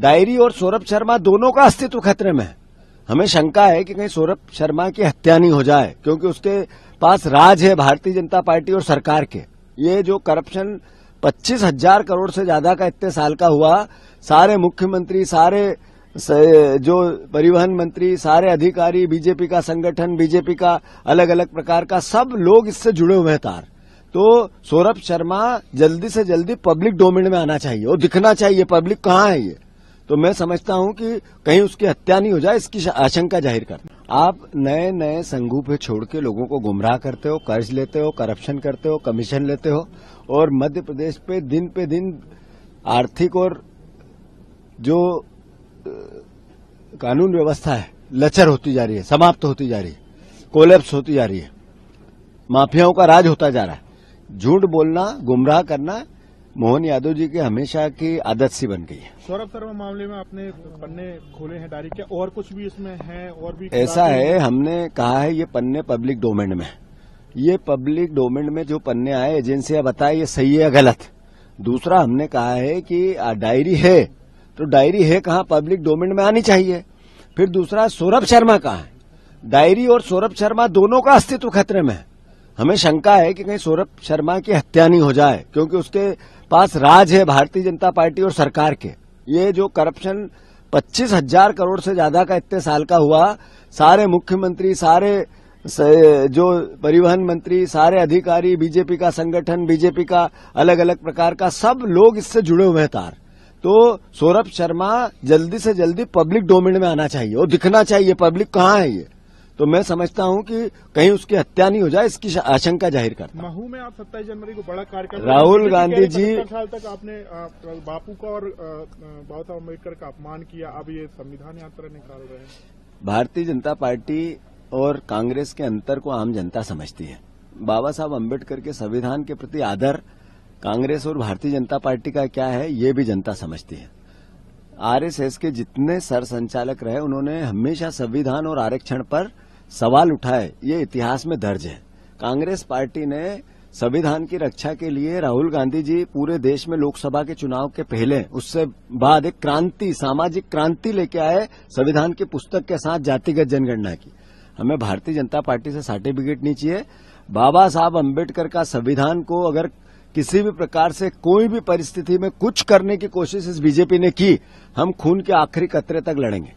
Diary और सौरभ शर्मा दोनों का अस्तित्व खतरे में है। हमें शंका है कि कहीं सौरभ शर्मा की हत्या नहीं हो जाए, क्योंकि उसके पास राज है भारतीय जनता पार्टी और सरकार के। ये जो करप्शन 25,000 करोड़ से ज्यादा का इतने साल का हुआ, सारे मुख्यमंत्री, सारे जो परिवहन मंत्री, सारे अधिकारी, बीजेपी का संगठन, बीजेपी का अलग अलग प्रकार का सब लोग इससे जुड़े हुए हैं तार। तो सौरभ शर्मा जल्दी से जल्दी पब्लिक डोमेन में आना चाहिए और दिखना चाहिए पब्लिक कहाँ है ये। तो मैं समझता हूं कि कहीं उसकी हत्या नहीं हो जाए, इसकी आशंका जाहिर करना। आप नए नए संघों पे छोड़ के लोगों को गुमराह करते हो, कर्ज लेते हो, करप्शन करते हो, कमीशन लेते हो, और मध्य प्रदेश पे दिन आर्थिक और जो कानून व्यवस्था है लचर होती जा रही है, समाप्त होती जा रही है, कोलैप्स होती जा रही है, माफियाओं का राज होता जा रहा है। झूठ बोलना, गुमराह करना मोहन यादव जी की हमेशा की आदत सी बन गई है। सौरभ शर्मा मामले में आपने पन्ने खोले हैं डायरी के, और कुछ भी इसमें है? और भी ऐसा है, हमने कहा है ये पन्ने पब्लिक डोमेन में, ये पब्लिक डोमेन में जो पन्ने आए एजेंसियां बताए ये सही है या गलत। दूसरा हमने कहा है कि डायरी है तो डायरी है कहाँ, पब्लिक डोमेन में आनी चाहिए। फिर दूसरा सौरभ शर्मा कहाँ है, डायरी और सौरभ शर्मा दोनों का अस्तित्व खतरे में है। हमें शंका है कि कहीं सौरभ शर्मा की हत्या नहीं हो जाए, क्योंकि उसके पास राज है भारतीय जनता पार्टी और सरकार के। ये जो करप्शन 25,000 करोड़ से ज्यादा का इतने साल का हुआ, सारे मुख्यमंत्री, सारे जो परिवहन मंत्री, सारे अधिकारी, बीजेपी का संगठन, बीजेपी का अलग अलग प्रकार का सब लोग इससे जुड़े हुए हैं तार। तो सौरभ शर्मा जल्दी से जल्दी पब्लिक डोमेन में आना चाहिए और दिखना चाहिए पब्लिक कहाँ है ये। तो मैं समझता हूं कि कहीं उसकी हत्या नहीं हो जाए, इसकी आशंका जाहिर करता। महू में आप 27 जनवरी को बड़ा कार्यक्रम, राहुल गांधी जी, 70 साल तक आपने बापू का और बाबा साहब अम्बेडकर का अपमान किया, अब ये संविधान यात्रा निकाल रहे हैं। भारतीय जनता पार्टी और कांग्रेस के अंतर को आम जनता समझती है। बाबा साहब अम्बेडकर के संविधान के प्रति आदर कांग्रेस और भारतीय जनता पार्टी का क्या है, ये भी जनता समझती है। आरएसएस के जितने सर संचालक रहे, उन्होंने हमेशा संविधान और आरक्षण पर सवाल उठाए, ये इतिहास में दर्ज है। कांग्रेस पार्टी ने संविधान की रक्षा के लिए, राहुल गांधी जी पूरे देश में लोकसभा के चुनाव के पहले, उससे बाद एक क्रांति, सामाजिक क्रांति लेके आए, संविधान की पुस्तक के साथ जातिगत जनगणना की। हमें भारतीय जनता पार्टी से सर्टिफिकेट नहीं चाहिए। बाबा साहब अम्बेडकर का संविधान को अगर किसी भी प्रकार से कोई भी परिस्थिति में कुछ करने की कोशिश इस बीजेपी ने की, हम खून के आखिरी कतरे तक लड़ेंगे।